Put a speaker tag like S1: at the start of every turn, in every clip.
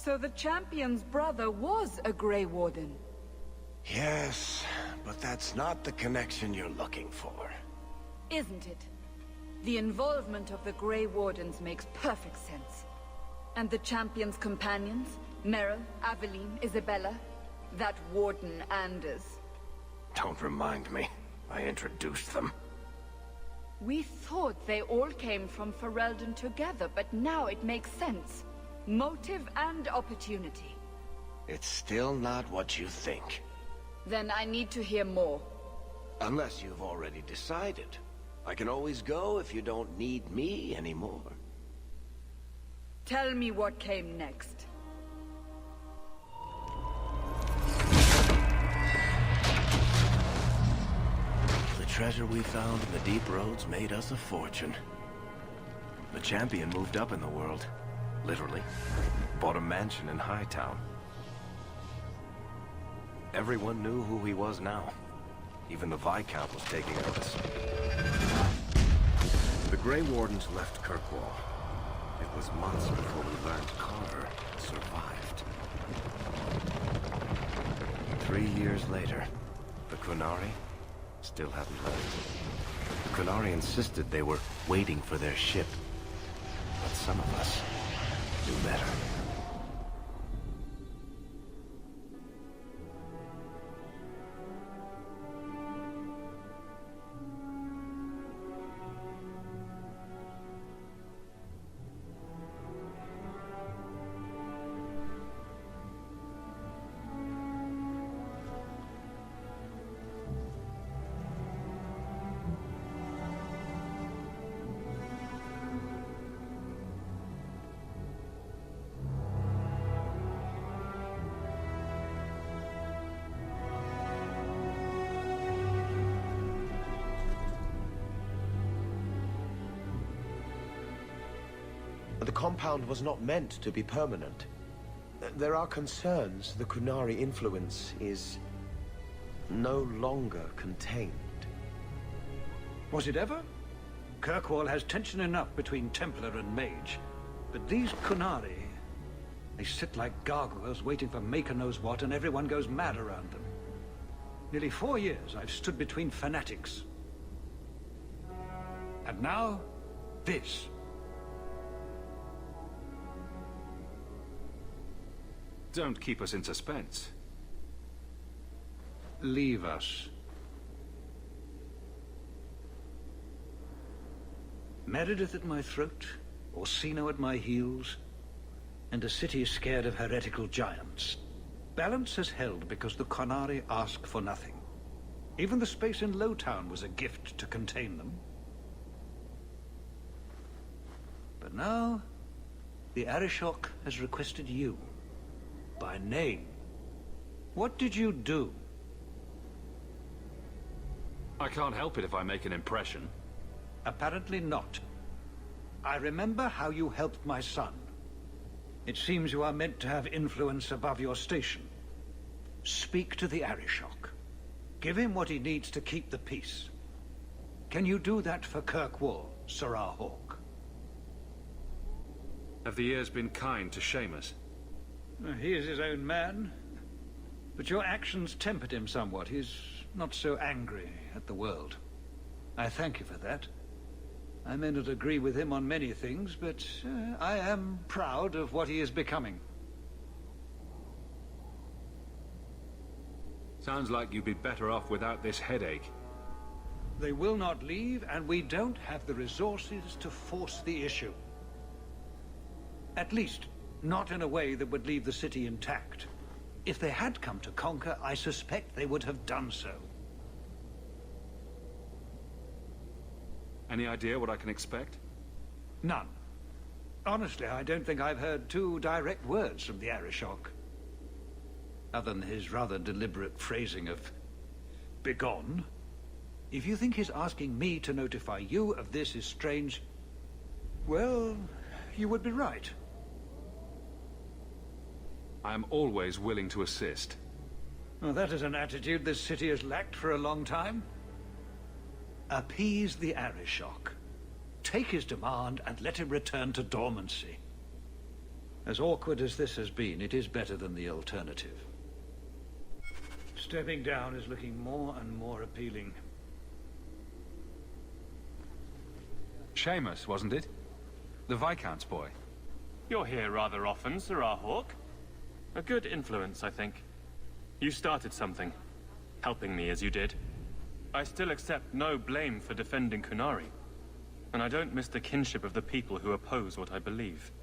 S1: So the champion's brother was a Grey Warden.
S2: Yes, but that's not the connection you're looking for.
S1: Isn't it? The involvement of the Grey Wardens makes perfect sense. And the champion's companions? Meryl, Aveline, Isabella? That Warden Anders.
S2: Don't remind me. I introduced them.
S1: We thought they all came from Ferelden together, but now it makes sense. Motive and opportunity.
S2: It's still not what you think.
S1: Then I need to hear more.
S2: Unless you've already decided. I can always go if you don't need me anymore.
S1: Tell me what came next.
S2: The treasure we found in the deep roads made us a fortune. The champion moved up in the world. Literally. Bought a mansion in Hightown. Everyone knew who he was now. Even the Viscount was taking notice. The Grey Wardens left Kirkwall. It was months before we learned Carver survived. 3 years later, the Qunari still hadn't left. The Qunari insisted they were waiting for their ship. But some of us knew better.
S3: The compound was not meant to be permanent. There are concerns the Qunari influence is no longer contained.
S4: Was it ever? Kirkwall has tension enough between Templar and Mage. But these Qunari, they sit like gargoyles waiting for Maker knows what, and everyone goes mad around them. Nearly 4 years I've stood between fanatics. And now, this.
S5: Don't keep us in suspense.
S4: Leave us. Meredith at my throat, Orsino at my heels, and a city scared of heretical giants. Balance has held because the Qunari ask for nothing. Even the space in Lowtown was a gift to contain them. But now, the Arishok has requested you. By name. What did you do?
S5: I can't help it if I make an impression.
S4: Apparently not. I remember how you helped my son. It seems you are meant to have influence above your station. Speak to the Arishok. Give him what he needs to keep the peace. Can you do that for Kirkwall, Sirrah Hawke?
S5: Have the years been kind to Seamus?
S4: He is his own man. But your actions tempered him somewhat. He's not so angry at the world. I thank you for that. I may not agree with him on many things, but I am proud of what he is becoming.
S5: Sounds like you'd be better off without this headache.
S4: They will not leave, and we don't have the resources to force the issue. At least, not in a way that would leave the city intact. If they had come to conquer, I suspect they would have done so.
S5: Any idea what I can expect?
S4: None. Honestly, I don't think I've heard 2 direct words from the Arishok. Other than his rather deliberate phrasing of begone. If you think his asking me to notify you of this is strange, well, you would be right.
S5: I am always willing to assist.
S4: Well, that is an attitude this city has lacked for a long time. Appease the Arishok. Take his demand and let him return to dormancy. As awkward as this has been, it is better than the alternative. Stepping down is looking more and more appealing.
S5: Seamus, wasn't it? The Viscount's boy.
S6: You're here rather often, Sir Hawk. A good influence, I think. You started something, helping me as you did. I still accept no blame for defending Kunari, and I don't miss the kinship of the people who oppose what I believe.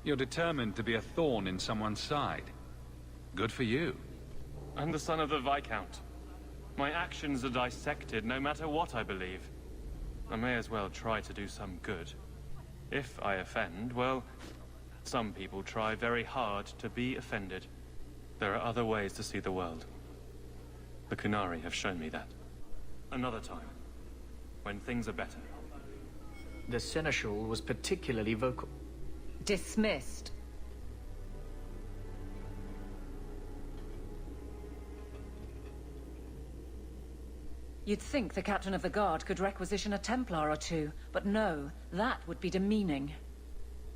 S5: You're determined to be a thorn in someone's side. Good for you.
S6: I'm the son of the Viscount. My actions are dissected no matter what I believe. I may as well try to do some good. If I offend, well, some people try very hard to be offended. There are other ways to see the world. The Kunari have shown me that. Another time, when things are better.
S7: The Seneschal was particularly vocal.
S1: Dismissed. You'd think the Captain of the Guard could requisition a Templar or two, but no, that would be demeaning.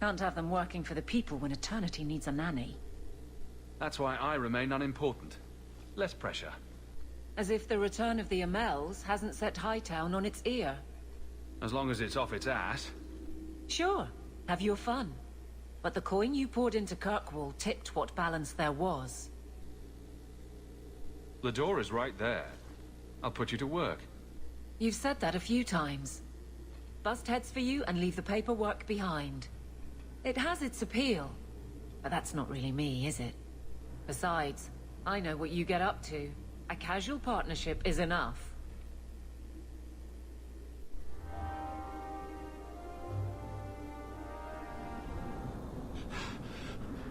S1: Can't have them working for the people when eternity needs a nanny.
S5: That's why I remain unimportant. Less pressure.
S1: As if the return of the Amels hasn't set Hightown on its ear.
S5: As long as it's off its ass.
S1: Sure, have your fun. But the coin you poured into Kirkwall tipped what balance there was.
S5: The door is right there. I'll put you to work.
S1: You've said that a few times. Bust heads for you and leave the paperwork behind. It has its appeal, but that's not really me, is it? Besides, I know what you get up to. A casual partnership is enough.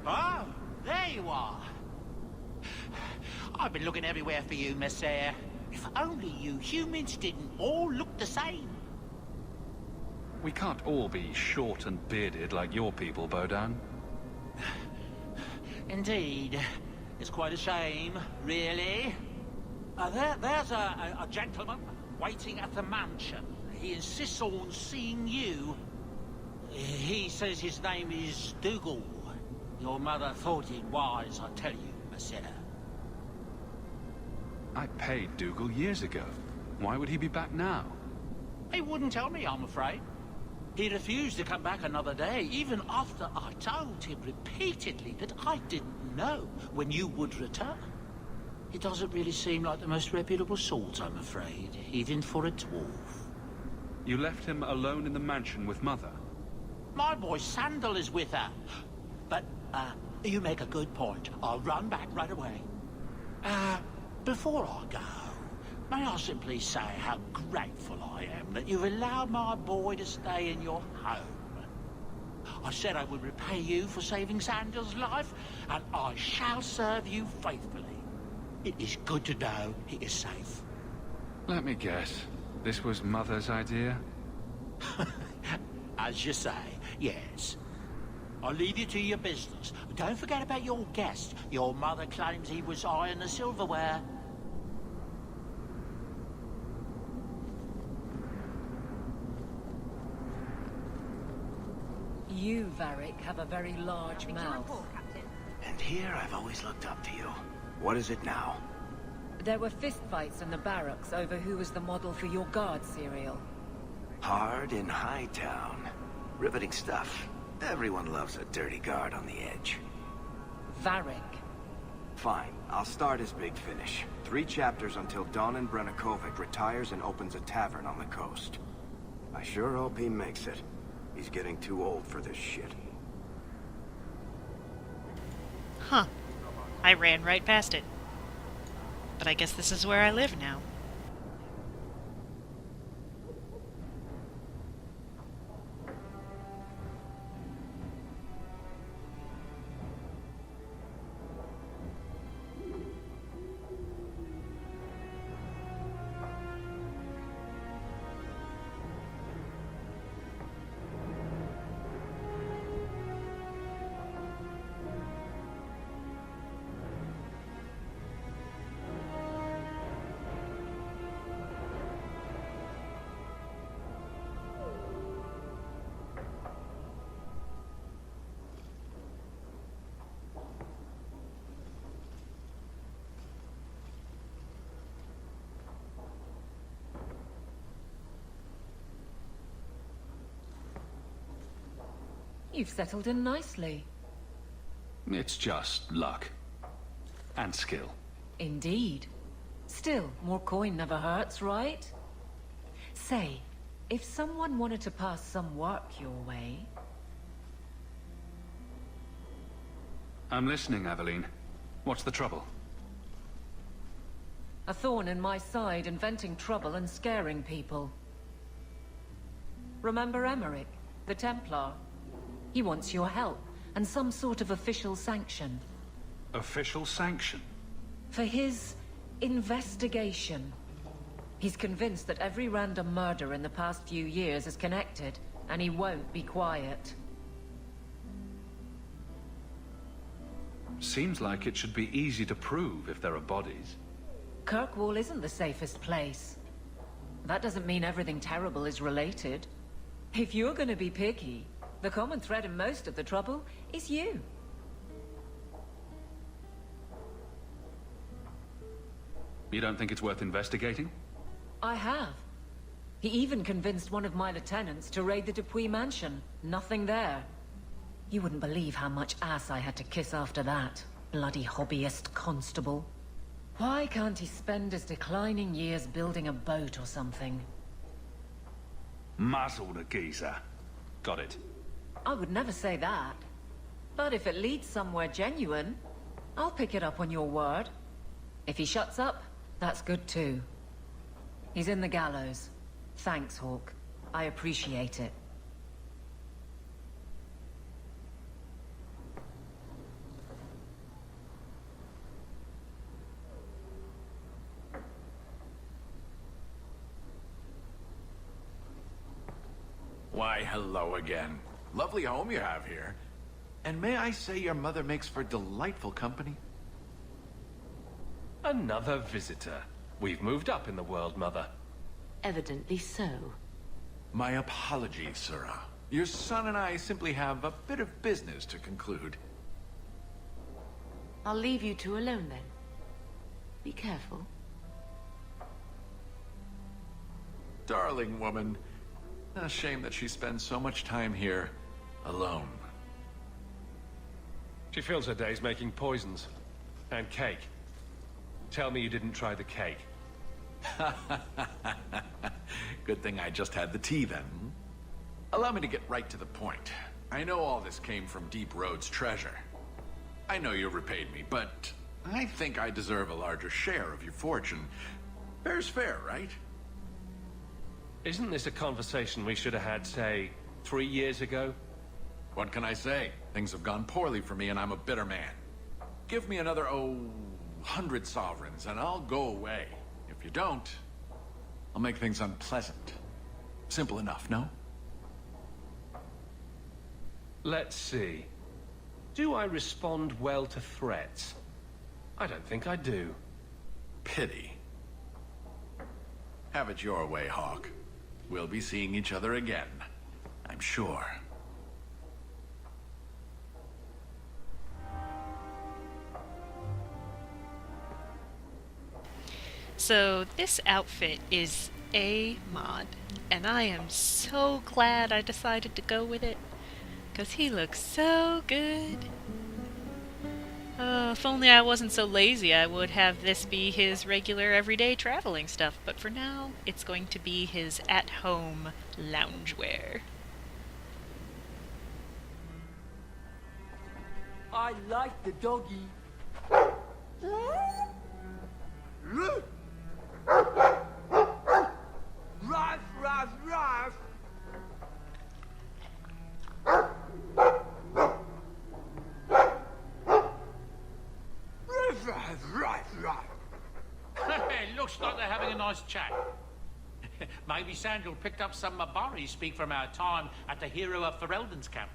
S8: Oh, there you are. I've been looking everywhere for you, Messiah. If only you humans didn't all look the same.
S5: We can't all be short and bearded like your people, Bodan.
S8: Indeed. It's quite a shame, really. There's a gentleman waiting at the mansion. He insists on seeing you. He says his name is Dougal. Your mother thought it wise, I tell you, Messiah.
S5: I paid Dougal years ago. Why would he be back now?
S8: He wouldn't tell me, I'm afraid. He refused to come back another day, even after I told him repeatedly that I didn't know when you would return. He doesn't really seem like the most reputable sort, I'm afraid, even for a dwarf.
S5: You left him alone in the mansion with Mother?
S8: My boy Sandal is with her. But, you make a good point. I'll run back right away. Before I go, may I simply say how grateful I am that you've allowed my boy to stay in your home. I said I would repay you for saving Sandal's life, and I shall serve you faithfully. It is good to know he is safe.
S5: Let me guess. This was Mother's idea?
S8: As you say, yes. I'll leave you to your business. Don't forget about your guest. Your mother claims he was eyeing the silverware.
S1: You, Varric, have a very large mouth.
S2: And here I've always looked up to you. What is it now?
S1: There were fistfights in the barracks over who was the model for your guard cereal.
S2: Hard in Hightown. Riveting stuff. Everyone loves a dirty guard on the edge.
S1: Varric.
S2: Fine, I'll start as big finish. 3 chapters until Donan Brennakovic retires and opens a tavern on the coast. I sure hope he makes it. He's getting too old for this shit.
S9: Huh. I ran right past it. But I guess this is where I live now.
S10: You've settled in nicely.
S5: It's just luck. And skill.
S10: Indeed. Still, more coin never hurts, right? Say, if someone wanted to pass some work your way...
S5: I'm listening, Aveline. What's the trouble?
S10: A thorn in my side, inventing trouble and scaring people. Remember Emmerich, the Templar? He wants your help, and some sort of official sanction.
S5: Official sanction?
S10: For his investigation. He's convinced that every random murder in the past few years is connected, and he won't be quiet.
S5: Seems like it should be easy to prove if there are bodies.
S10: Kirkwall isn't the safest place. That doesn't mean everything terrible is related. If you're gonna be picky, the common thread in most of the trouble is you.
S5: You don't think it's worth investigating?
S10: I have. He even convinced one of my lieutenants to raid the Dupuis mansion. Nothing there. You wouldn't believe how much ass I had to kiss after that. Bloody hobbyist constable. Why can't he spend his declining years building a boat or something?
S5: Muzzle the geezer. Got it.
S10: I would never say that. But if it leads somewhere genuine, I'll pick it up on your word. If he shuts up, that's good too. He's in the gallows. Thanks, Hawk. I appreciate it.
S11: Why, hello again. Lovely home you have here. And may I say your mother makes for delightful company?
S12: Another visitor. We've moved up in the world, Mother.
S13: Evidently so.
S11: My apologies, Sirrah. Your son and I simply have a bit of business to conclude.
S13: I'll leave you two alone then. Be careful.
S11: Darling woman. A shame that she spends so much time here, alone.
S12: She fills her days making poisons. And cake. Tell me you didn't try the cake.
S11: Good thing I just had the tea then. Allow me to get right to the point. I know all this came from Deep Road's treasure. I know you repaid me, but I think I deserve a larger share of your fortune. Fair's fair, right?
S12: Isn't this a conversation we should have had, say, 3 years ago?
S11: What can I say? Things have gone poorly for me and I'm a bitter man. Give me another, 100 sovereigns and I'll go away. If you don't, I'll make things unpleasant. Simple enough, no?
S12: Let's see. Do I respond well to threats? I don't think I do.
S11: Pity. Have it your way, Hawk. We'll be seeing each other again, I'm sure.
S9: So this outfit is a mod, and I am so glad I decided to go with it, because he looks so good. If only I wasn't so lazy, I would have this be his regular everyday traveling stuff, but for now, it's going to be his at-home loungewear.
S14: I like the doggy. Ruff, ruff, ruff.
S8: It looks like they're having a nice chat. Maybe Sandal picked up some Mabari speak from our time at the hero of Ferelden's camp.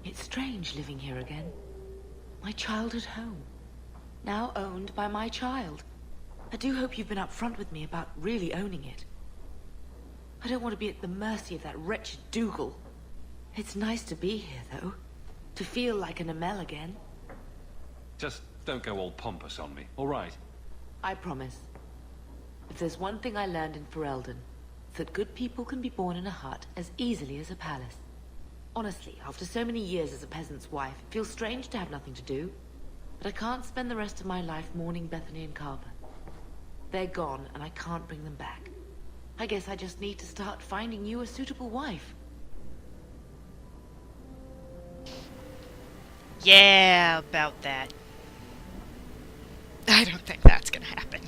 S13: It's strange living here again. My childhood home. Now owned by my child. I do hope you've been upfront with me about really owning it. I don't want to be at the mercy of that wretched Dougal. It's nice to be here, though. To feel like an Amel again.
S5: Just don't go all pompous on me, all right?
S13: I promise. If there's one thing I learned in Ferelden, that good people can be born in a hut as easily as a palace. Honestly, after so many years as a peasant's wife, it feels strange to have nothing to do. But I can't spend the rest of my life mourning Bethany and Carver. They're gone, and I can't bring them back. I guess I just need to start finding you a suitable wife.
S9: Yeah, about that. I don't think that's gonna happen.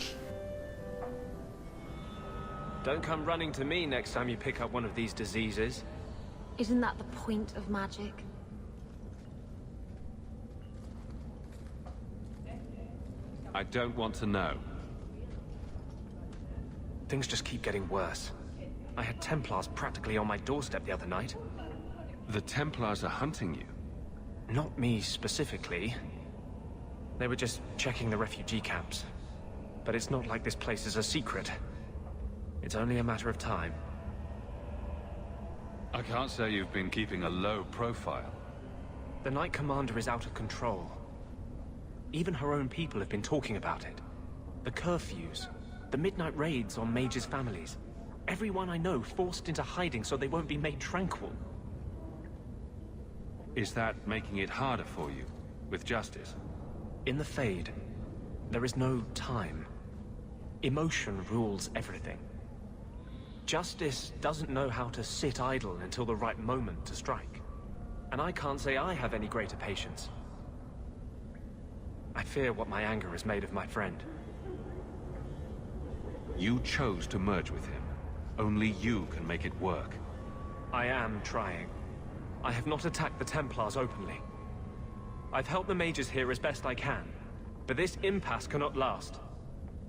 S15: Don't come running to me next time you pick up one of these diseases.
S16: Isn't that the point of magic?
S5: I don't want to know.
S15: Things just keep getting worse. I had Templars practically on my doorstep the other night.
S5: The Templars are hunting you?
S15: Not me specifically. They were just checking the refugee camps. But it's not like this place is a secret. It's only a matter of time.
S5: I can't say you've been keeping a low profile.
S15: The Knight Commander is out of control. Even her own people have been talking about it. The curfews, the midnight raids on mages' families. Everyone I know forced into hiding so they won't be made tranquil.
S5: Is that making it harder for you, with justice?
S15: In the Fade, there is no time. Emotion rules everything. Justice doesn't know how to sit idle until the right moment to strike. And I can't say I have any greater patience. I fear what my anger has made of my friend.
S5: You chose to merge with him. Only you can make it work.
S15: I am trying. I have not attacked the Templars openly. I've helped the mages here as best I can, but this impasse cannot last.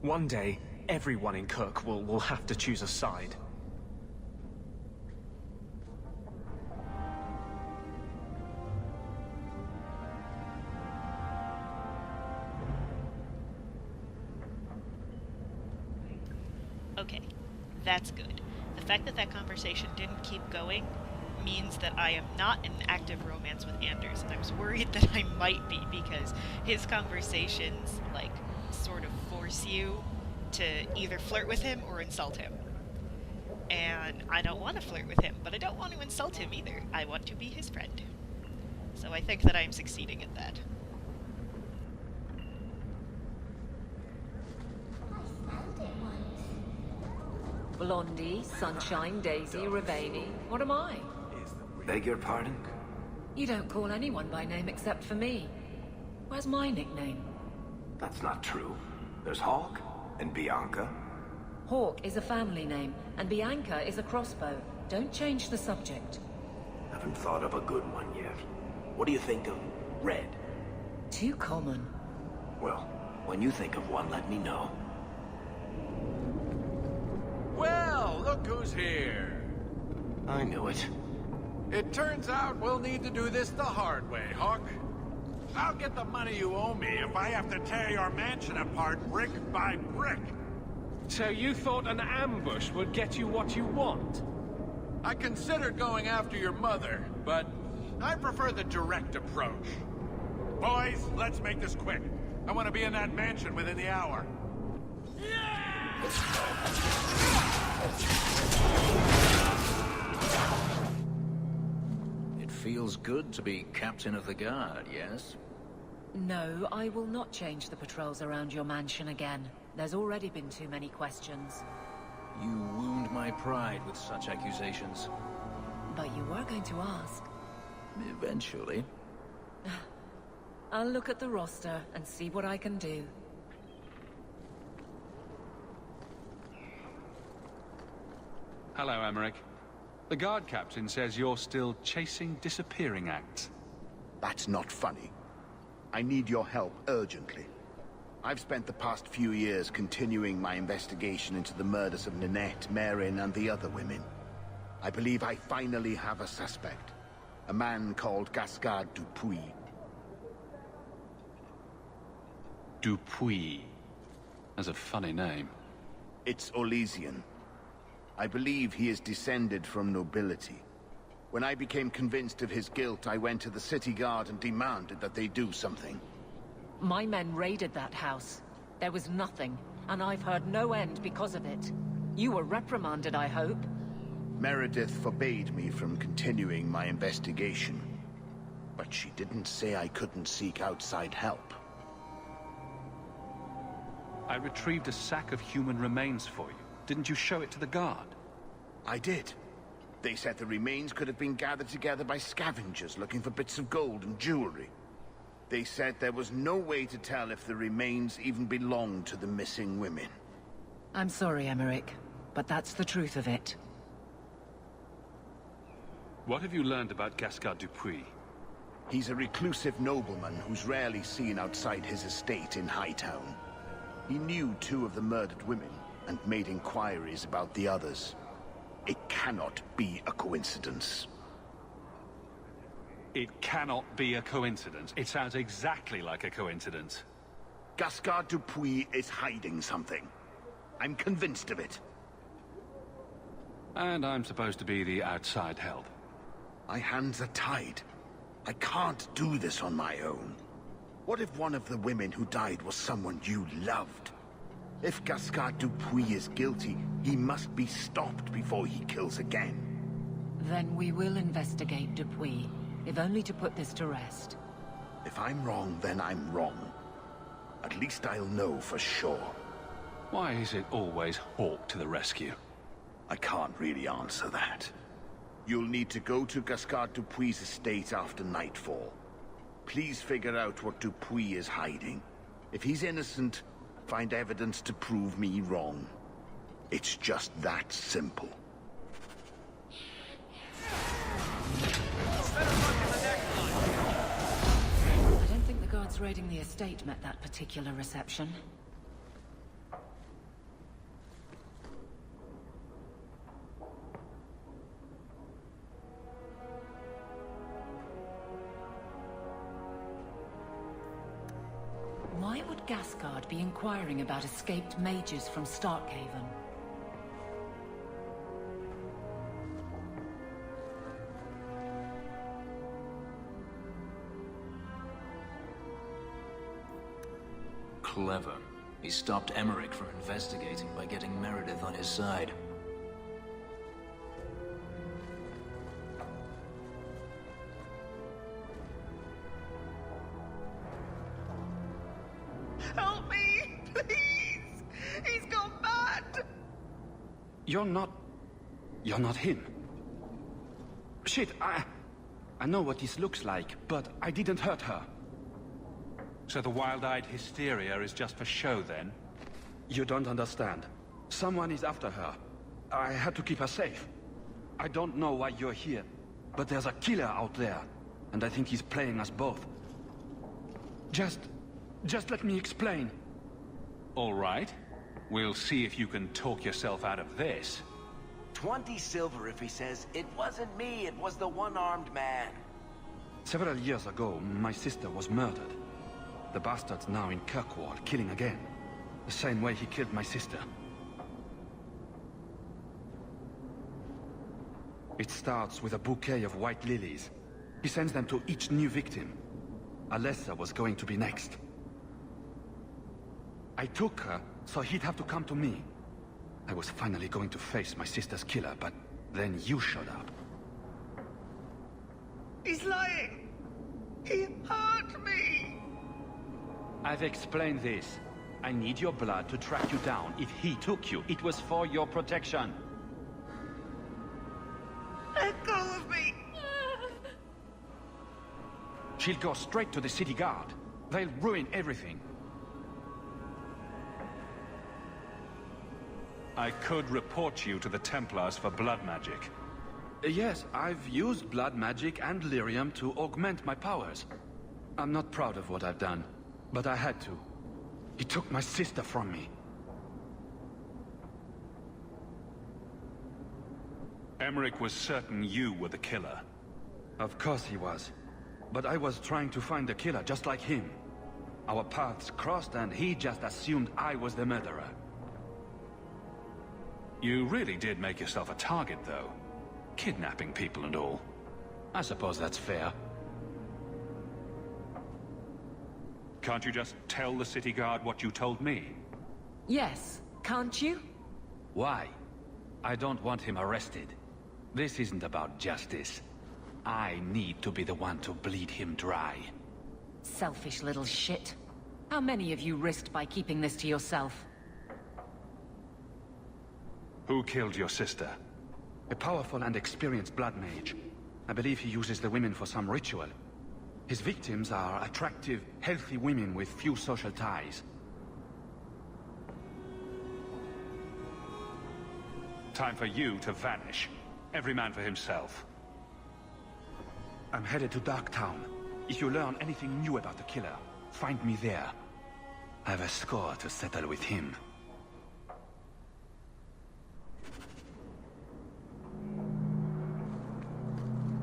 S15: One day, everyone in Kirk will have to choose a side.
S9: Okay, that's good. The fact that that conversation didn't keep going means that I am not in active romance with Anders, and I was worried that I might be, because his conversations, like, sort of force you to either flirt with him or insult him. And I don't want to flirt with him, but I don't want to insult him either. I want to be his friend. So I think that I am succeeding at that.
S10: Blondie, Sunshine, Daisy, Ravani. What am I?
S2: Beg your pardon?
S10: You don't call anyone by name except for me. Where's my nickname?
S2: That's not true. There's Hawk and Bianca.
S10: Hawk is a family name, and Bianca is a crossbow. Don't change the subject.
S2: Haven't thought of a good one yet. What do you think of Red?
S10: Too common.
S2: Well, when you think of one, let me know.
S11: Well, look who's here.
S2: I knew it.
S11: It turns out we'll need to do this the hard way, Hawk. I'll get the money you owe me if I have to tear your mansion apart brick by brick.
S12: So you thought an ambush would get you what you want?
S11: I considered going after your mother, but I prefer the direct approach. Boys, let's make this quick. I want to be in that mansion within the hour.
S17: It feels good to be captain of the guard, yes?
S10: No, I will not change the patrols around your mansion again. There's already been too many questions.
S17: You wound my pride with such accusations.
S10: But you were going to ask.
S17: Eventually.
S10: I'll look at the roster and see what I can do.
S5: Hello, Emmerich. The guard captain says you're still chasing disappearing acts.
S18: That's not funny. I need your help urgently. I've spent the past few years continuing my investigation into the murders of Ninette, Marin, and the other women. I believe I finally have a suspect. A man called Gascard Dupuis.
S5: Dupuis. That's a funny name.
S18: It's Orlesian. I believe he is descended from nobility. When I became convinced of his guilt, I went to the city guard and demanded that they do something.
S10: My men raided that house. There was nothing, and I've heard no end because of it. You were reprimanded, I hope.
S18: Meredith forbade me from continuing my investigation. But she didn't say I couldn't seek outside help.
S5: I retrieved a sack of human remains for you. Didn't you show it to the guard?
S18: I did. They said the remains could have been gathered together by scavengers looking for bits of gold and jewelry. They said there was no way to tell if the remains even belonged to the missing women.
S10: I'm sorry, Emmerich, but that's the truth of it.
S5: What have you learned about Gascard Dupuis?
S18: He's a reclusive nobleman who's rarely seen outside his estate in Hightown. He knew 2 of the murdered women and made inquiries about the others. It cannot be a coincidence.
S5: It cannot be a coincidence. It sounds exactly like a coincidence.
S18: Gascard Dupuis is hiding something. I'm convinced of it.
S5: And I'm supposed to be the outside help.
S18: My hands are tied. I can't do this on my own. What if one of the women who died was someone you loved? If Gascard Dupuis is guilty, he must be stopped before he kills again.
S10: Then we will investigate Dupuis, if only to put this to rest.
S18: If I'm wrong, then I'm wrong. At least I'll know for sure.
S5: Why is it always Hawk to the rescue?
S18: I can't really answer that. You'll need to go to Gascard Dupuis' estate after nightfall. Please figure out what Dupuis is hiding. If he's innocent, find evidence to prove me wrong. It's just that simple.
S10: I don't think the guards raiding the estate met that particular reception. Why would Gascard be inquiring about escaped mages from Starkhaven?
S17: Clever. He stopped Emmerich from investigating by getting Meredith on his side.
S14: Help me, please! He's gone mad!
S5: You're not him. Shit, I know what this looks like, but I didn't hurt her. So the wild-eyed hysteria is just for show, then? You don't understand. Someone is after her. I had to keep her safe. I don't know why you're here, but there's a killer out there, and I think he's playing us both. Just let me explain. All right. We'll see if you can talk yourself out of this.
S19: 20 silver if he says, "It wasn't me, it was the one-armed man."
S5: Several years ago, my sister was murdered. The bastard's now in Kirkwall, killing again. The same way he killed my sister. It starts with a bouquet of white lilies. He sends them to each new victim. Alessa was going to be next. I took her, so he'd have to come to me. I was finally going to face my sister's killer, but then you showed up.
S14: He's lying! He hurt me!
S5: I've explained this. I need your blood to track you down. If he took you, it was for your protection.
S14: Let go of me!
S5: She'll go straight to the city guard. They'll ruin everything. I could report you to the Templars for blood magic. Yes, I've used blood magic and lyrium to augment my powers. I'm not proud of what I've done, but I had to. He took my sister from me. Emmerich was certain you were the killer. Of course he was. But I was trying to find the killer just like him. Our paths crossed and he just assumed I was the murderer. You really did make yourself a target, though. Kidnapping people and all. I suppose that's fair. Can't you just tell the city guard what you told me?
S10: Yes, can't you?
S5: Why? I don't want him arrested. This isn't about justice. I need to be the one to bleed him dry.
S10: Selfish little shit. How many of you risked by keeping this to yourself?
S5: Who killed your sister? A powerful and experienced blood mage. I believe he uses the women for some ritual. His victims are attractive, healthy women with few social ties. Time for you to vanish. Every man for himself. I'm headed to Darktown. If you learn anything new about the killer, find me there. I have a score to settle with him.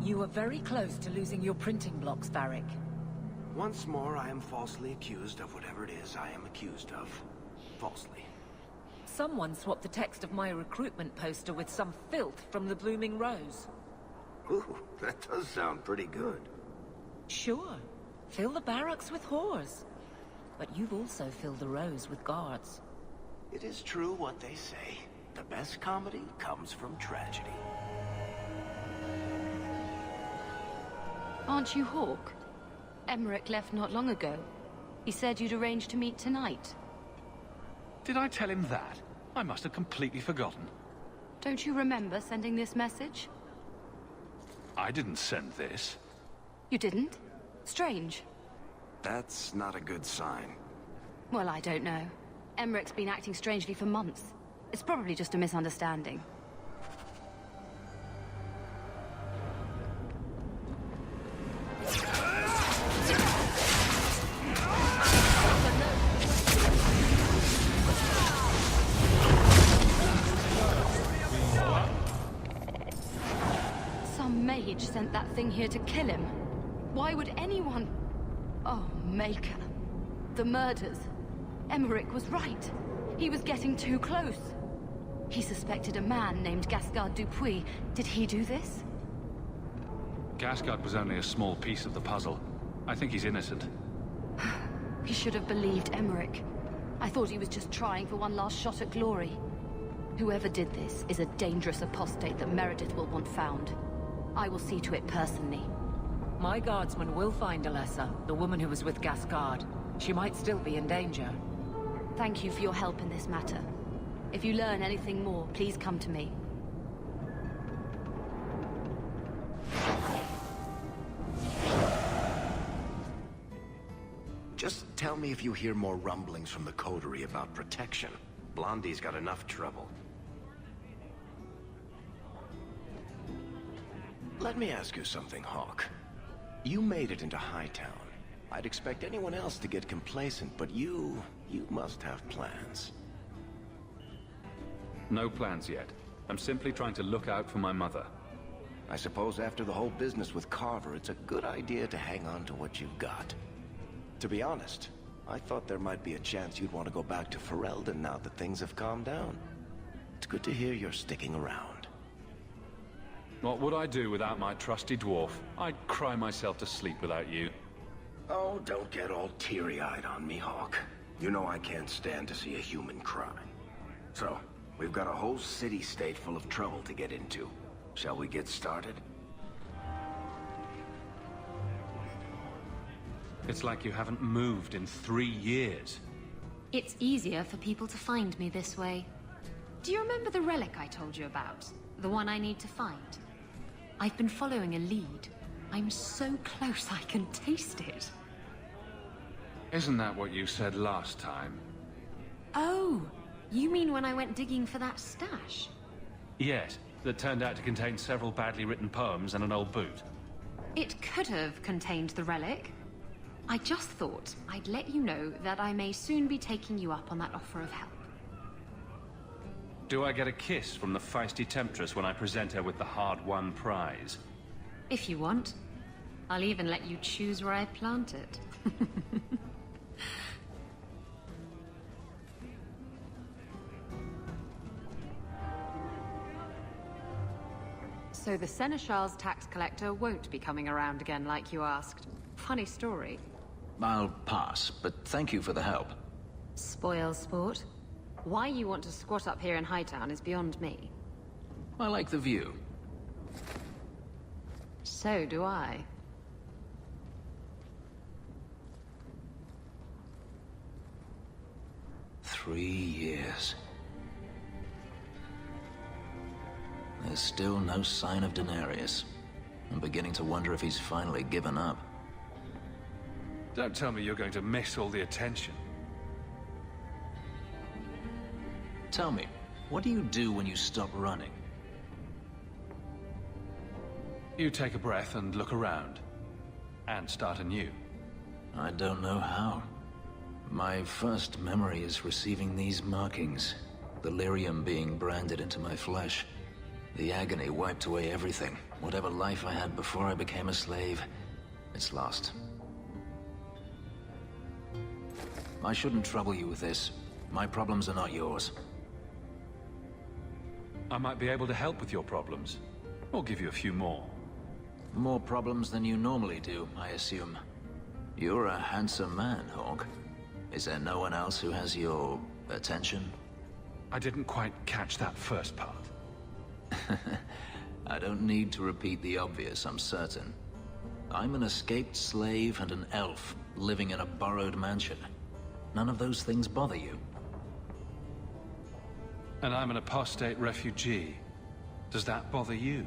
S10: You were very close to losing your printing blocks, Varric.
S2: Once more, I am falsely accused of whatever it is I am accused of. Falsely.
S10: Someone swapped the text of my recruitment poster with some filth from the Blooming Rose.
S2: Ooh, that does sound pretty good.
S10: Sure. Fill the barracks with whores. But you've also filled the Rose with guards.
S2: It is true what they say. The best comedy comes from tragedy.
S20: Aren't you Hawk? Emmerich left not long ago. He said you'd arranged to meet tonight.
S5: Did I tell him that? I must have completely forgotten.
S20: Don't you remember sending this message?
S5: I didn't send this.
S20: You didn't? Strange.
S2: That's not a good sign.
S20: Well, I don't know. Emmerich's been acting strangely for months. It's probably just a misunderstanding. Some mage sent that thing here to kill him. Why would anyone... Oh, Maker. The murders. Emmerich was right. He was getting too close. He suspected a man named Gascard Dupuis. Did he do this?
S5: Gascard was only a small piece of the puzzle. I think he's innocent.
S20: He should have believed Emmerich. I thought he was just trying for one last shot at glory. Whoever did this is a dangerous apostate that Meredith will want found. I will see to it personally.
S10: My guardsman will find Alessa, the woman who was with Gascard. She might still be in danger.
S20: Thank you for your help in this matter. If you learn anything more, please come to me.
S2: Just tell me if you hear more rumblings from the coterie about protection. Blondie's got enough trouble. Let me ask you something, Hawk. You made it into Hightown. I'd expect anyone else to get complacent, but you must have plans.
S5: No plans yet. I'm simply trying to look out for my mother.
S2: I suppose after the whole business with Carver, it's a good idea to hang on to what you've got. To be honest, I thought there might be a chance you'd want to go back to Ferelden now that things have calmed down. It's good to hear you're sticking around.
S5: What would I do without my trusty dwarf? I'd cry myself to sleep without you.
S2: Oh, don't get all teary-eyed on me, Hawk. You know I can't stand to see a human cry. So, we've got a whole city-state full of trouble to get into. Shall we get started?
S5: It's like you haven't moved in 3 years.
S21: It's easier for people to find me this way. Do you remember the relic I told you about? The one I need to find? I've been following a lead. I'm so close I can taste it.
S5: Isn't that what you said last time?
S21: Oh, you mean when I went digging for that stash?
S5: Yes, that turned out to contain several badly written poems and an old boot.
S21: It could have contained the relic. I just thought I'd let you know that I may soon be taking you up on that offer of help.
S5: Do I get a kiss from the feisty temptress when I present her with the hard-won prize?
S21: If you want. I'll even let you choose where I plant it. So the Seneschal's tax collector won't be coming around again like you asked. Funny story.
S17: I'll pass, but thank you for the help.
S21: Spoil sport. Why you want to squat up here in Hightown is beyond me.
S17: I like the view.
S21: So do I.
S17: Three years. There's still no sign of Daenerys. I'm beginning to wonder if he's finally given up.
S12: Don't tell me you're going to miss all the attention.
S17: Tell me, what do you do when you stop running?
S12: You take a breath and look around. And start anew.
S17: I don't know how. My first memory is receiving these markings. The lyrium being branded into my flesh. The agony wiped away everything. Whatever life I had before I became a slave, it's lost. I shouldn't trouble you with this. My problems are not yours.
S12: I might be able to help with your problems. Or give you a few more.
S17: More problems than you normally do, I assume. You're a handsome man, Hawk. Is there no one else who has your attention?
S12: I didn't quite catch that first part.
S17: I don't need to repeat the obvious, I'm certain. I'm an escaped slave and an elf living in a borrowed mansion. None of those things bother you.
S12: And I'm an apostate refugee. Does that bother you?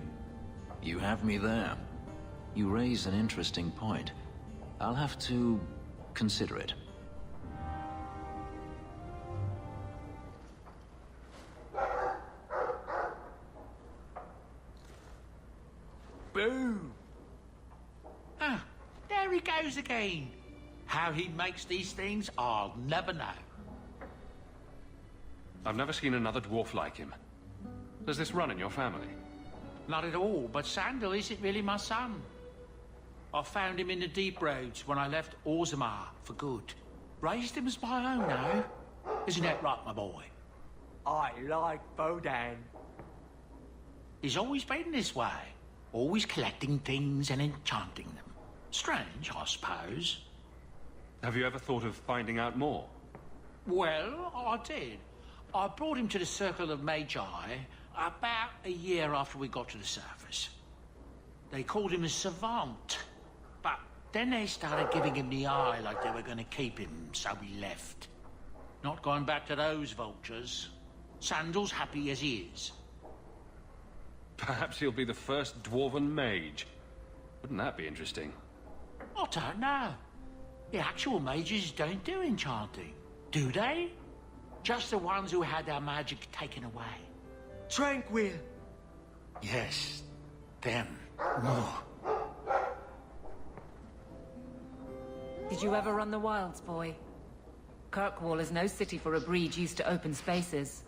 S17: You have me there. You raise an interesting point. I'll have to consider it.
S8: Boom! Ah, there he goes again. How he makes these things, I'll never know.
S12: I've never seen another dwarf like him. Does this run in your family?
S8: Not at all, but Sandal isn't really my son. I found him in the deep roads when I left Orzammar for good. Raised him as my own now. Isn't that right, my boy?
S3: I like Bodan.
S8: He's always been this way. Always collecting things and enchanting them. Strange, I suppose.
S12: Have you ever thought of finding out more?
S8: Well, I did. I brought him to the Circle of Magi about a year after we got to the surface. They called him a savant, but then they started giving him the eye like they were going to keep him, so we left. Not going back to those vultures. Sandal's happy as he is.
S12: Perhaps he'll be the first dwarven mage. Wouldn't that be interesting?
S8: I don't know. The actual mages don't do enchanting, do they? Just the ones who had their magic taken away.
S3: Tranquil.
S8: Yes, them.
S10: Did you ever run the wilds, boy? Kirkwall is no city for a breed used to open spaces.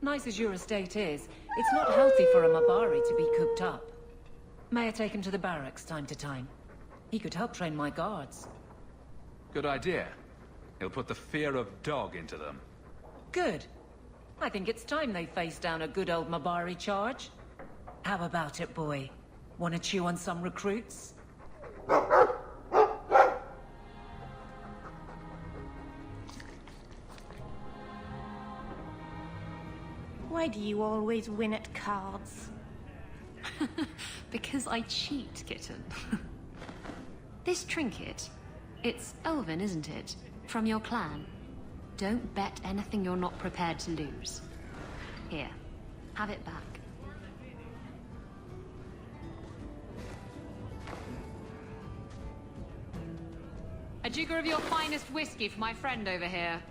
S10: Nice as your estate is, it's not healthy for a Mabari to be cooped up. Mayor take him to the barracks time to time. He could help train my guards.
S12: Good idea. He'll put the fear of dog into them.
S10: Good. I think it's time they face down a good old Mabari charge. How about it, boy? Want to chew on some recruits?
S16: Why do you always win at cards?
S21: Because I cheat, kitten. This trinket, it's elven, isn't it? From your clan. Don't bet anything you're not prepared to lose. Here, have it back. A jigger of your finest whiskey for my friend over here.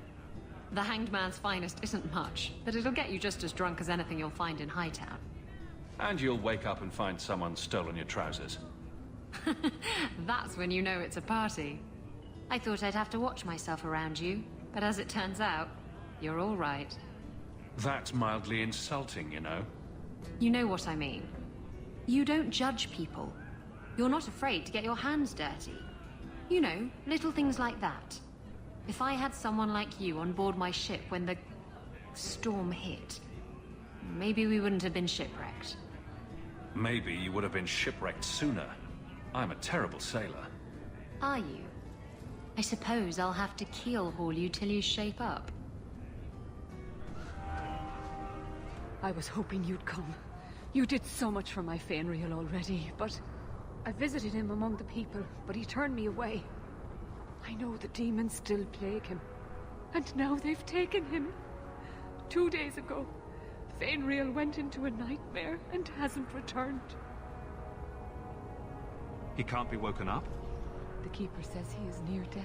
S21: The Hanged Man's finest isn't much, but it'll get you just as drunk as anything you'll find in Hightown.
S12: And you'll wake up and find someone stolen your trousers.
S21: That's when you know it's a party. I thought I'd have to watch myself around you, but as it turns out, you're all right.
S12: That's mildly insulting, you know.
S21: You know what I mean. You don't judge people. You're not afraid to get your hands dirty. You know, little things like that. If I had someone like you on board my ship when the storm hit, maybe we wouldn't have been shipwrecked.
S12: Maybe you would have been shipwrecked sooner. I'm a terrible sailor.
S21: Are you? I suppose I'll have to keel haul you till you shape up.
S4: I was hoping you'd come. You did so much for my Fenrir already, but... I visited him among the people, but he turned me away. I know the demons still plague him. And now they've taken him. 2 days ago, Fenrir went into a nightmare and hasn't returned.
S5: He can't be woken up?
S4: The Keeper says he is near death.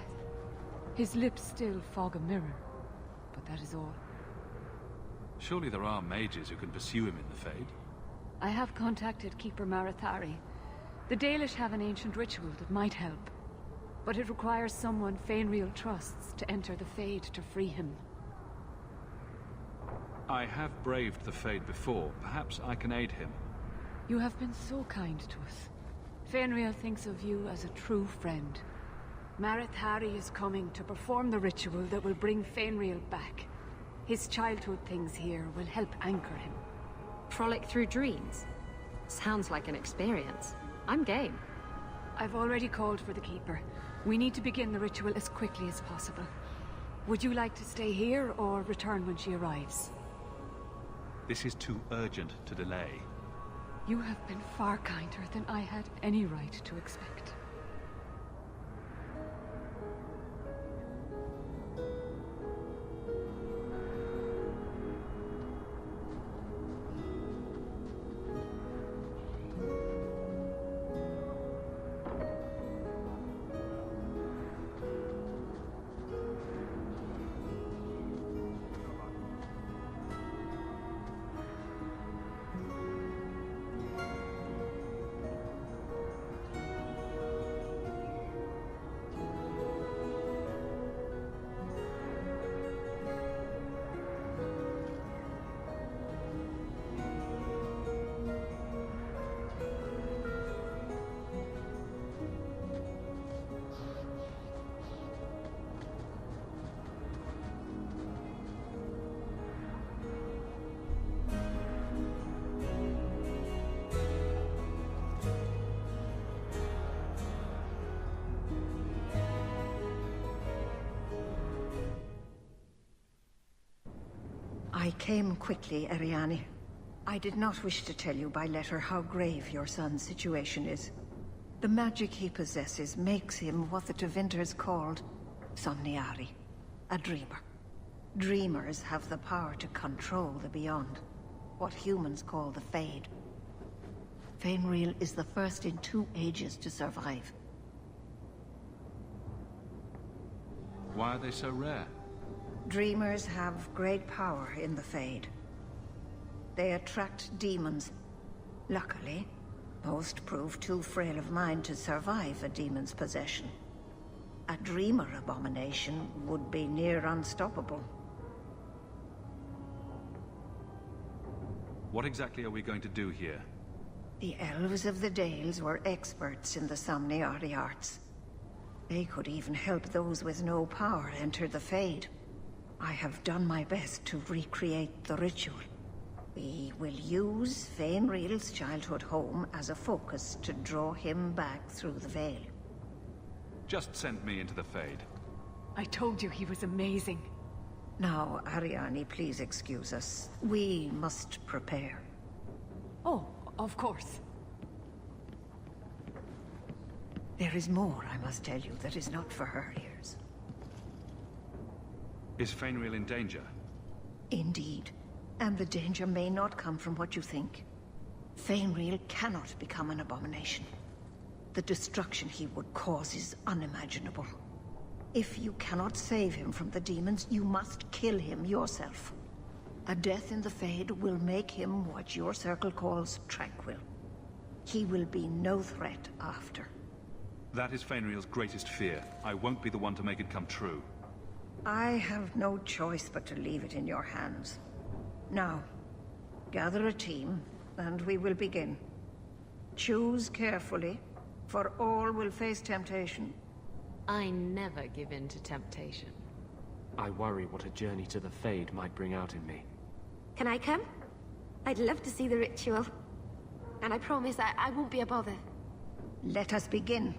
S4: His lips still fog a mirror, but that is all.
S5: Surely there are mages who can pursue him in the Fade.
S4: I have contacted Keeper Marathari. The Dalish have an ancient ritual that might help, but it requires someone Fenrir trusts to enter the Fade to free him.
S5: I have braved the Fade before. Perhaps I can aid him.
S4: You have been so kind to us. Fenrir thinks of you as a true friend. Marathari is coming to perform the ritual that will bring Fenrir back. His childhood things here will help anchor him.
S21: Frolic through dreams? Sounds like an experience. I'm game.
S4: I've already called for the Keeper. We need to begin the ritual as quickly as possible. Would you like to stay here or return when she arrives?
S5: This is too urgent to delay.
S4: You have been far kinder than I had any right to expect.
S22: I came quickly, Ariane. I did not wish to tell you by letter how grave your son's situation is. The magic he possesses makes him what the Tevinters called Somniari, a dreamer. Dreamers have the power to control the beyond, what humans call the Fade. Fenrir is the first in 2 ages to survive.
S5: Why are they so rare?
S22: Dreamers have great power in the Fade. They attract demons. Luckily, most prove too frail of mind to survive a demon's possession. A dreamer abomination would be near unstoppable.
S5: What exactly are we going to do here?
S22: The elves of the Dales were experts in the Somniari arts. They could even help those with no power enter the Fade. I have done my best to recreate the ritual. We will use Fenrir's childhood home as a focus to draw him back through the veil.
S5: Just send me into the Fade.
S4: I told you he was amazing.
S22: Now, Ariane, please excuse us. We must prepare.
S4: Oh, of course.
S22: There is more I must tell you that is not for her ears.
S5: Is Fenrir in danger?
S22: Indeed. And the danger may not come from what you think. Fenrir cannot become an abomination. The destruction he would cause is unimaginable. If you cannot save him from the demons, you must kill him yourself. A death in the Fade will make him what your circle calls tranquil. He will be no threat after.
S5: That is Fenrir's greatest fear. I won't be the one to make it come true.
S22: I have no choice but to leave it in your hands. Now, gather a team, and we will begin. Choose carefully, for all will face temptation.
S21: I never give in to temptation.
S15: I worry what a journey to the Fade might bring out in me.
S23: Can I come? I'd love to see the ritual. And I promise I won't be a bother.
S22: Let us begin.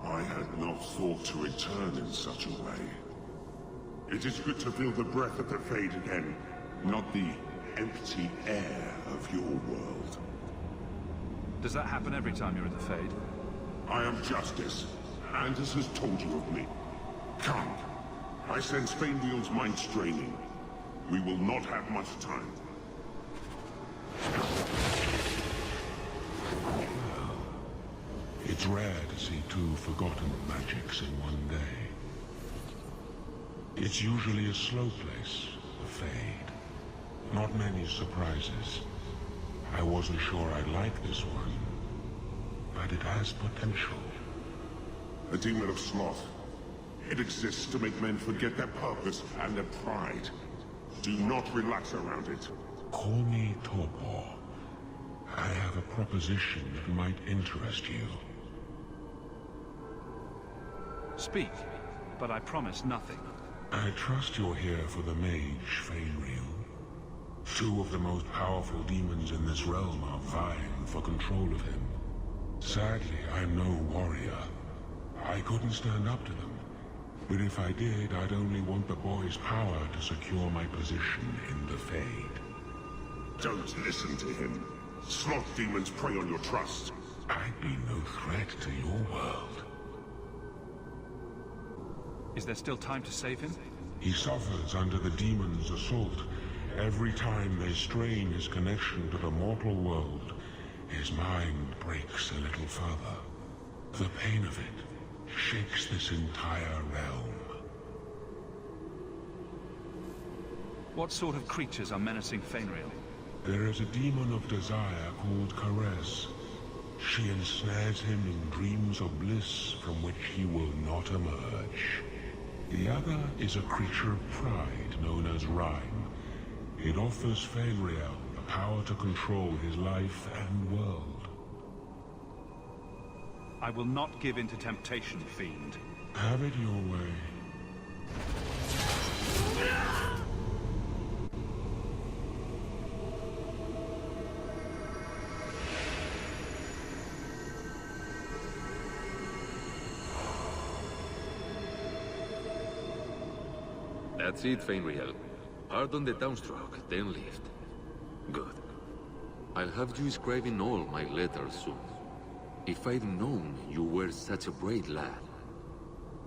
S24: I had
S1: not thought to return in such a way. It is good to feel the breath of the Fade again, not the empty air of your world.
S5: Does that happen every time you're in the Fade?
S1: I am Justice. Anders has told you of me. Come. I sense Fainriel's mind straining. We will not have much time. It's rare to see two forgotten magics in one day. It's usually a slow place, the Fade. Not many surprises. I wasn't sure I'd like this one, but it has potential. A demon of sloth. It exists to make men forget their purpose and their pride. Do not relax around it. Call me Torpor. I have a proposition that might interest you.
S5: Speak, but I promise nothing.
S1: I trust you're here for the mage, Fainriel. Two of the most powerful demons in this realm are vying for control of him. Sadly, I'm no warrior. I couldn't stand up to them. But if I did, I'd only want the boy's power to secure my position in the Fade. Don't listen to him. Sloth demons prey on your trust. I'd be no threat to your world.
S5: Is there still time to save him?
S1: He suffers under the demon's assault. Every time they strain his connection to the mortal world, his mind breaks a little further. The pain of it shakes this entire realm.
S5: What sort of creatures are menacing Fainriel?
S1: There is a demon of desire called Caress. She ensnares him in dreams of bliss from which he will not emerge. The other is a creature of pride known as Rhyme. It offers Fainriel the power to control his life and world.
S5: I will not give in to temptation, fiend.
S1: Have it your way.
S6: That's it, Fainriel. Pardon the downstroke, then lift. Good. I'll have you scribing all my letters soon. If I'd known you were such a brave lad,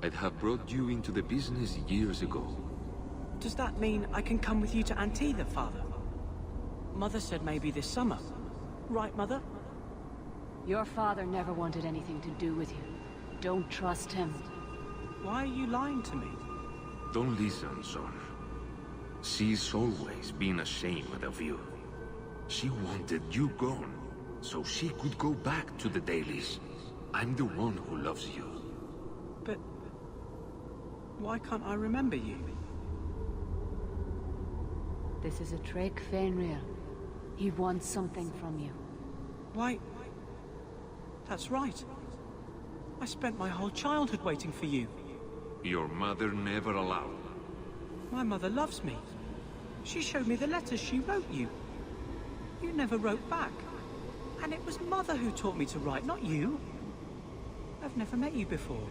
S6: I'd have brought you into the business years ago.
S7: Does that mean I can come with you to Antitha, Father? Mother said maybe this summer. Right, Mother?
S4: Your father never wanted anything to do with you. Don't trust him.
S7: Why are you lying to me?
S6: Don't listen, son. She's always been ashamed of you. She wanted you gone, so she could go back to the dailies. I'm the one who loves you.
S7: But why can't I remember you?
S4: This is a trick, Fainriel. He wants something from you.
S7: Why? That's right. I spent my whole childhood waiting for you.
S6: Your mother never allowed.
S7: My mother loves me. She showed me the letters she wrote you. You never wrote back. And it was Mother who taught me to write, not you. I've never met you before.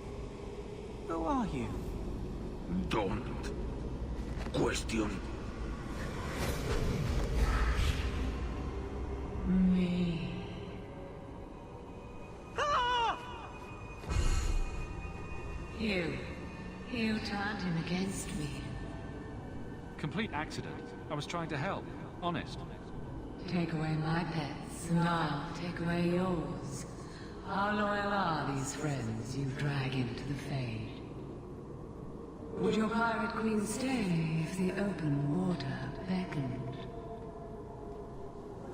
S7: Who are you?
S6: Don't question
S10: me. You turned him against me.
S5: Complete accident. I was trying to help. Honest.
S10: Take away my pets, and I'll take away yours. How loyal are these friends you drag into the Fade? Would your pirate queen stay if the open water beckoned?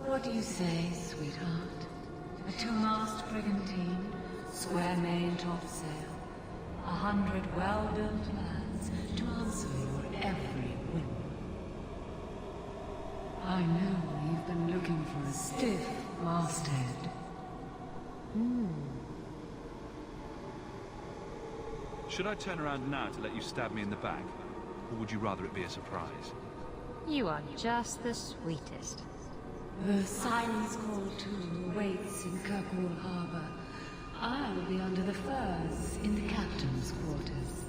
S10: What do you say, sweetheart? A two-mast brigantine, square main topsail, 100 well-built lads to answer your every whim. I know you've been looking for a stiff masthead.
S5: Should I turn around now to let you stab me in the back? Or would you rather it be a surprise?
S21: You are just the sweetest.
S10: The Silence Call 2 waits in Kirkwall Harbor.
S21: I'll be under the furs in the captain's quarters.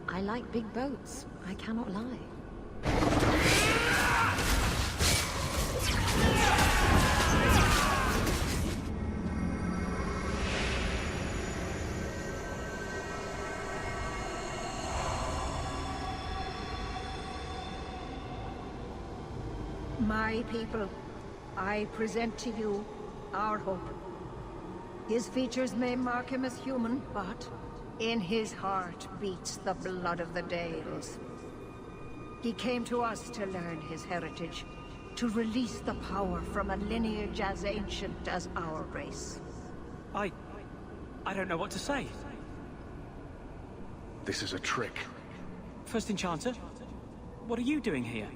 S21: I like big boats, I cannot lie.
S22: My people, I present to you our hope. His features may mark him as human, but in his heart beats the blood of the Dales. He came to us to learn his heritage, to release the power from a lineage as ancient as our race.
S7: I don't know what to say.
S9: This is a trick.
S7: First Enchanter, what are you doing here?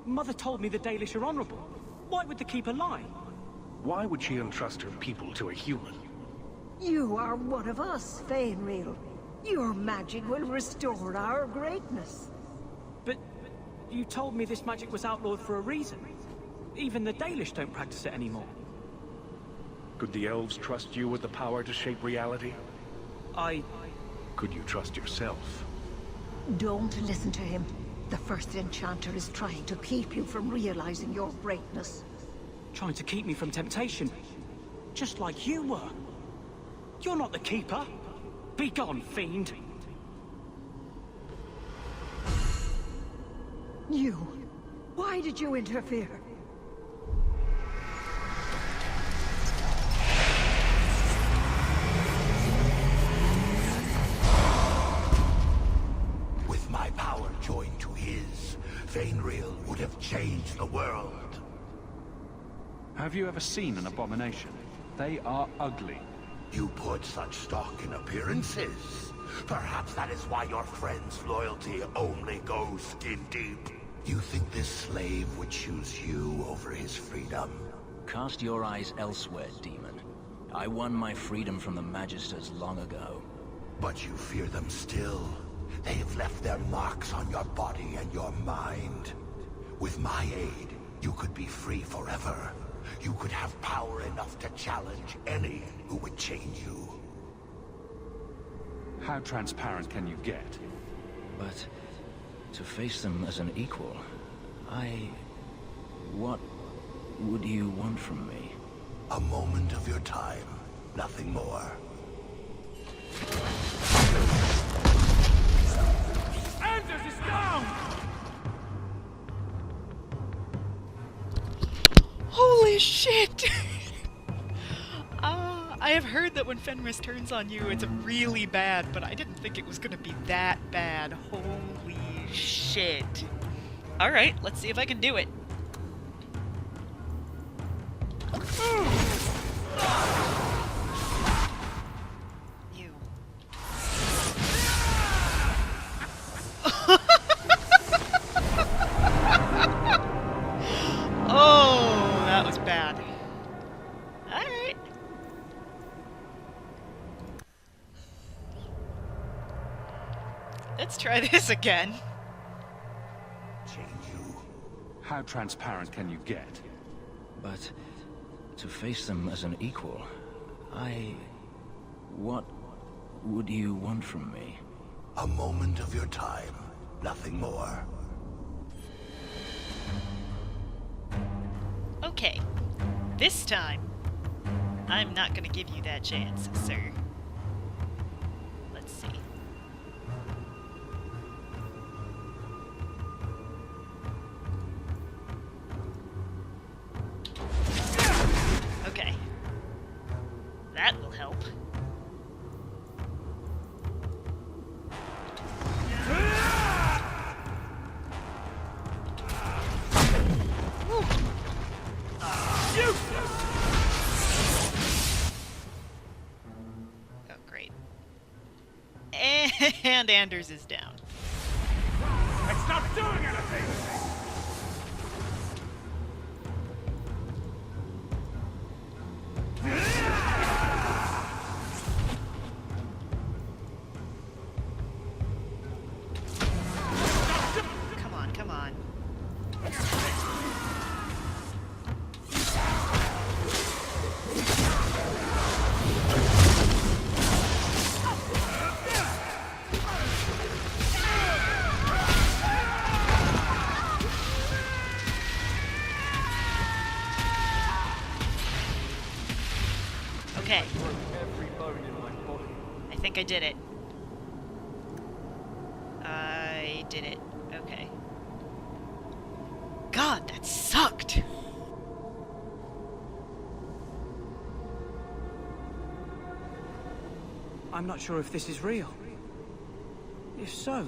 S7: Mother told me the Dalish are honorable. Why would the Keeper lie?
S9: Why would she entrust her people to a human?
S22: You are one of us, Fainreal. Your magic will restore our greatness.
S7: But you told me this magic was outlawed for a reason. Even the Dalish don't practice it anymore.
S9: Could the elves trust you with the power to shape reality? Could you trust yourself?
S22: Don't listen to him. The First Enchanter is trying to keep you from realizing your greatness.
S7: Trying to keep me from temptation. Just like you were. You're not the Keeper. Be gone, fiend.
S22: You. Why did you interfere?
S11: With my power joined to his, Fainreal would have changed the world.
S5: Have you ever seen an abomination? They are ugly.
S11: You put such stock in appearances. Perhaps that is why your friend's loyalty only goes skin deep. You think this slave would choose you over his freedom?
S17: Cast your eyes elsewhere, demon. I won my freedom from the Magisters long ago.
S11: But you fear them still. They have left their marks on your body and your mind. With my aid, you could be free forever. You could have power enough to challenge any who would chain you.
S5: How transparent can you get?
S17: But to face them as an equal, what would you want from me?
S11: A moment of your time, nothing more.
S14: Anders is down!
S13: Holy shit! I have heard that when Fenris turns on you, it's really bad, but I didn't think it was gonna be that bad. Holy shit. Alright, let's see if I can do it. Ew. Oh, that was bad. Alright. Let's try this again.
S5: How transparent can you get?
S17: But to face them as an equal, what would you want from me?
S11: A moment of your time, nothing more.
S13: Okay. This time, I'm not gonna give you that chance, sir. Let's see. Okay. That will help. Oh, great. And Anders is down.
S14: It's not doing anything!
S13: Come on, come on. think I did it. I did it. Okay. God, that sucked!
S7: I'm not sure if this is real. If so,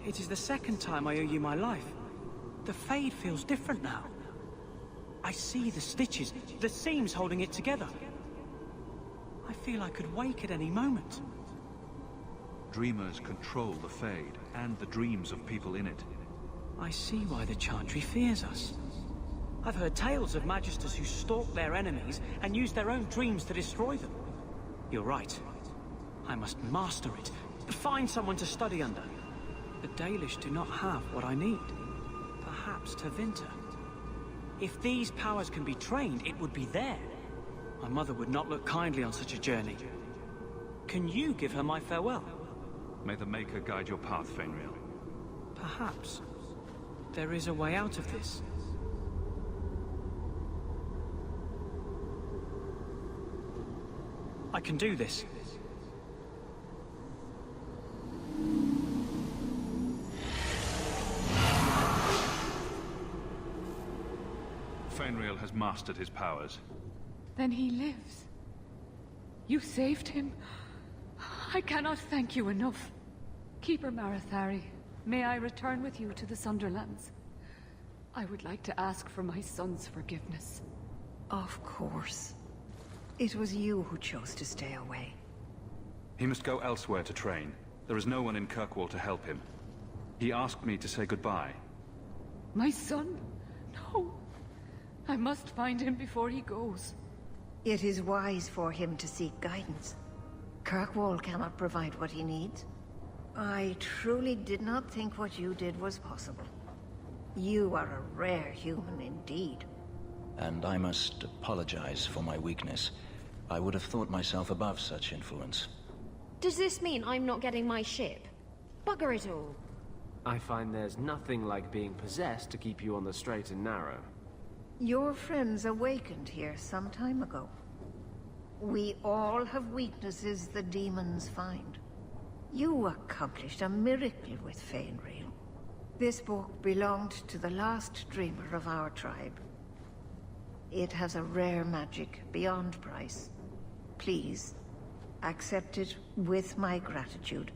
S7: it is the second time I owe you my life. The Fade feels different now. I see the stitches, the seams holding it together. I feel I could wake at any moment.
S9: Dreamers control the Fade, and the dreams of people in it.
S7: I see why the Chantry fears us. I've heard tales of Magisters who stalk their enemies and use their own dreams to destroy them. You're right. I must master it. Find someone to study under. The Dalish do not have what I need. Perhaps Tevinter. If these powers can be trained, it would be there. My mother would not look kindly on such a journey. Can you give her my farewell?
S9: May the Maker guide your path, Fenrir.
S7: Perhaps. There is a way out of this. I can do this.
S9: Fenrir has mastered his powers.
S4: Then he lives. You saved him. I cannot thank you enough. Keeper Marathari, may I return with you to the Sunderlands? I would like to ask for my son's forgiveness.
S22: Of course. It was you who chose to stay away.
S9: He must go elsewhere to train. There is no one in Kirkwall to help him. He asked me to say goodbye.
S4: My son? No. I must find him before he goes.
S22: It is wise for him to seek guidance. Kirkwall cannot provide what he needs. I truly did not think what you did was possible. You are a rare human indeed.
S17: And I must apologize for my weakness. I would have thought myself above such influence.
S21: Does this mean I'm not getting my ship? Bugger it all.
S18: I find there's nothing like being possessed to keep you on the straight and narrow.
S22: Your friends awakened here some time ago. We all have weaknesses the demons find. You accomplished a miracle with Fenrir. This book belonged to the last dreamer of our tribe. It has a rare magic beyond price. Please, accept it with my gratitude.